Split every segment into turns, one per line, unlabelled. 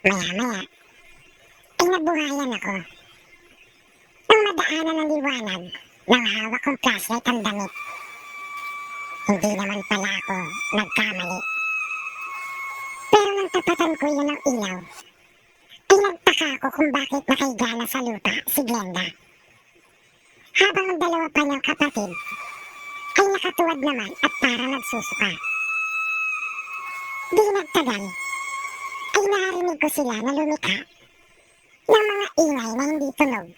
Maya-maya, ay nabuhayan ako. Nang madaanan ng liwanag ng hawak kong flashlight ang damit. Hindi naman pala ako nagkamali. Pero nang tapatan ko yun ng ilaw, ay nagtaka ako kung bakit nakahiga na sa lupa si Glenda. Habang ang dalawa pa niyang kapatid ay nakatuwad naman at parang nagsusuka. Di nagtagal, ay narinig ko sila na lumika ng mga ingay na hindi tunog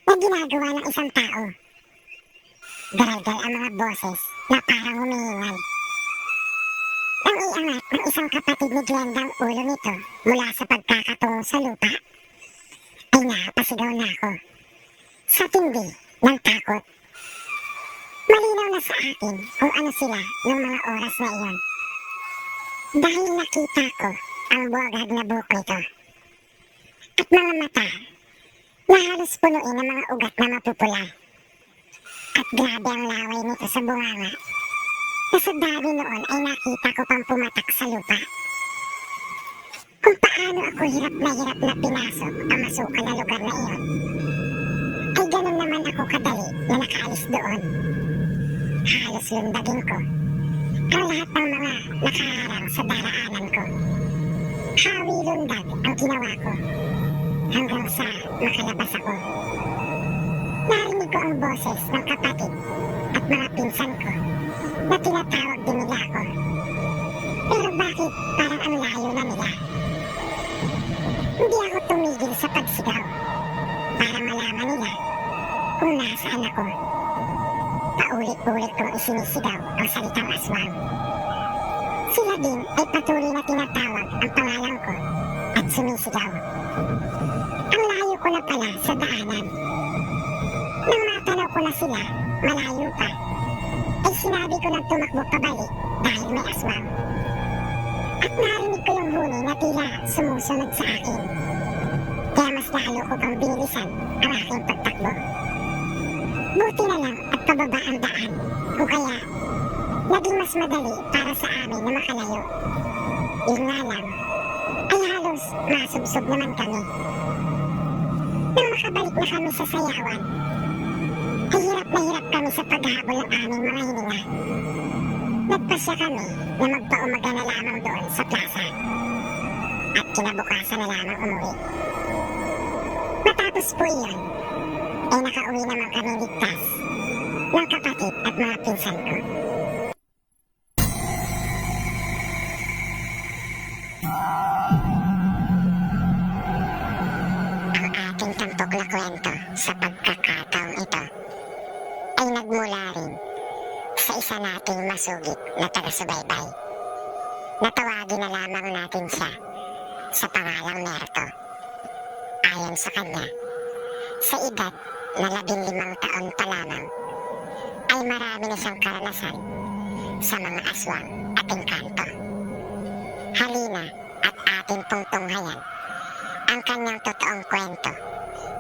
na ginagawa ng isang tao. Daldal ang mga boses na parang humihingal. Nang iangat ng isang kapatid ni Glenda ang ulo nito mula sa pagkakatungo sa lupa, ay napasigaw na ako sa tindi ng takot. Malinaw na sa akin kung ano sila ng mga oras na iyon. Dahil nakita ko ang buwagag na buhok nito at mga mata na halos punuin ng mga ugat na mapupula. At grabe ang laway nito sa bunganga na sa dami noon ay nakita ko pang pumatak sa lupa. Kung paano ako hirap na pinasok ang masukal na lugar na iyon, ay ganun naman ako kadali na nakaalis doon. Halos lundagin ko ang lahat ng mga nakaharang sa daraanan ko. Hawi-lundag ang ginawa ko hanggang sa makalabas ako. Narinig ko ang boses ng kapatid at mga pinsan ko na tinatawag din nila ako. Pero bakit parang ang layo na nila? Hindi ako tumigil sa pagsigaw para malaman nila kung nasaan ako. Paulit-ulit kong isinisigaw ang salitang aswang. Sila din ay patuloy na tinatawag ang pangalan ko at sumisigaw. Ang layo ko na pala sa daanan. Nang matanaw ko na sila, malayo pa, ay sinabi ko ng tumakbo pabalik dahil may aswang. At narinig ko yung huni na tila sumusunod sa akin. Kaya mas lalo ko pang binilisan ang aking pagtakbo. Buti na lang at pababa ang daan, o kaya naging mas madali para sa amin na makalayo. Yun nga lang, ay halos masubsob naman kami. Nang makabalik na kami sa sayawan, ay hirap na hirap kami sa paghahabol ng aming mga hininga. Nagpasya kami na magpaumaga na lamang doon sa plaza at kinabukasan na lamang umuwi. Matapos po iyon, ay nakauwi naman kami ligtas ng kapatid at mga pinsan ko. Ang ating tampok na kwento sa pagkakataong ito ay nagmula rin sa isa nating masugid na taga-subaybay. Natawagin na lamang natin siya sa pangalang Merto. Ayon sa kanya, sa edad na 15 taon pa lamang, ay marami na siyang karanasan sa mga aswang at engkanto. Halina at atin pong tunghayan ang kanyang totoong kwento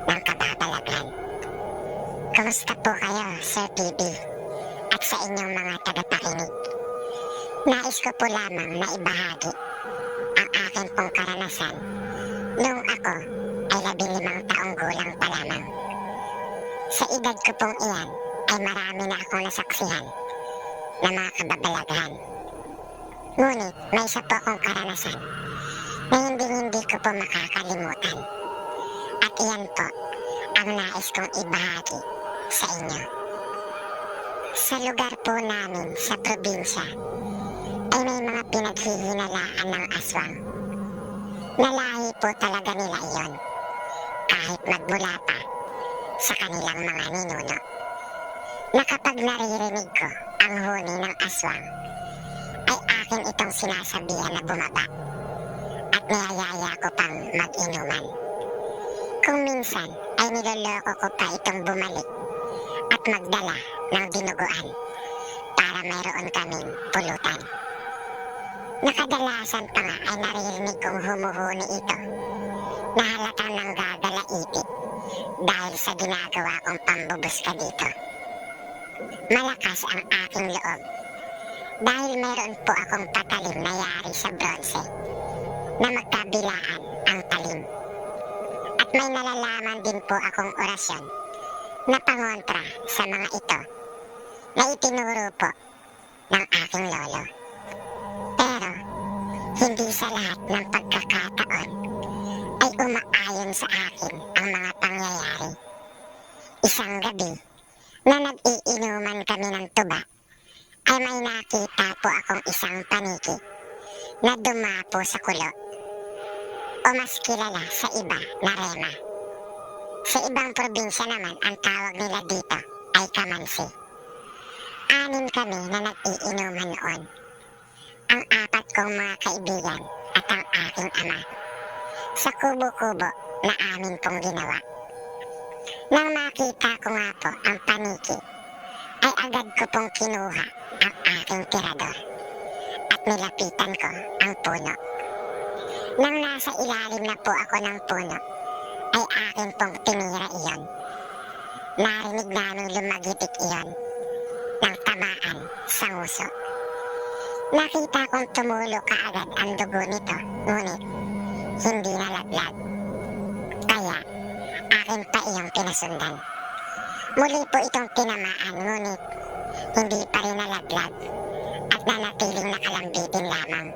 ng kababalaghan. Kumusta po kayo, Sir PB, at sa inyong mga tagapakinig? Nais ko po lamang na ibahagi ang aking pong karanasan noong ako ay 15 taong gulang pa lamang. Sa edad ko pong iyan ay marami na akong nasaksihan na mga kababalaghan. Ngunit may isa po akong karanasan na hindi ko po makakalimutan. At iyan po ang nais kong ibahagi sa inyo. Sa lugar po namin sa probinsya ay may mga pinaghihinalaan ng aswang. Nalahi po talaga nila iyon kahit magmula pa sa kanilang mga ninuno. Na kapag naririnig ko ang huni ng aswang, ay akin itong sinasabihan na bumaba at niyayaya ko pang mag-inuman. Kung minsan ay niloloko ko pa itong bumalik at magdala ng dinuguan para mayroon kaming pulutan. Nakadalasan pa nga ay naririnig kong humuhuni ito na halatang nanggagalaipit dahil sa ginagawa kong pambubuska dito. Malakas ang aking loob dahil mayroon po akong patalim na yari sa bronze na magkabilaan ang talim. At may nalalaman din po akong orasyon na pangontra sa mga ito na itinuro po ng aking lolo. Pero hindi sa lahat ng pagkakataon ay umaayon sa akin ang mga pangyayari. Isang gabi na nag-iinuman kami ng tuba ay may nakita po akong isang paniki na dumapo sa kulo o mas kilala sa iba na rema. Sa ibang probinsya naman ang tawag nila dito ay kamansi. 6 kami na nag-iinuman noon. Ang 4 kong mga kaibigan at ang aking ama. Sa kubo-kubo na amin pong ginawa. Nang makita ko nga po ang paniki, ay agad ko pong kinuha ang aking tirador at nilapitan ko ang puno. Nang nasa ilalim na po ako ng puno, ay akin pong tinira iyon. Narinig namin lumagitik iyon ng tamaan sa nguso. Nakita kong tumulo kaagad ang dugo nito, ngunit hindi nalaglag. Kaya, akin pa iyong pinasundan. Muli po itong tinamaan, ngunit hindi pa rin nalaglag at nanatiling nakalambitin lamang.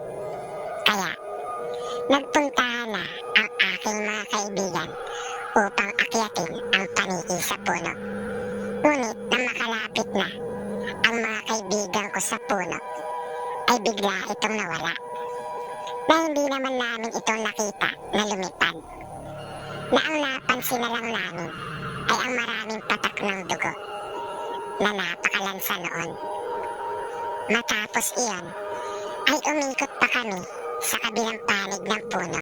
Kaya, nagpuntahan na ang aking mga kaibigan upang akyatin ang paniki sa puno. Ngunit nang makalapit na ang mga kaibigan ko sa puno, ay bigla itong nawala. Na hindi naman namin itong nakita na lumipad. Na ang napansin na lang namin ay ang maraming patak ng dugo na napakalansa noon. Matapos iyon, ay umikot pa kami sa kabilang panig ng puno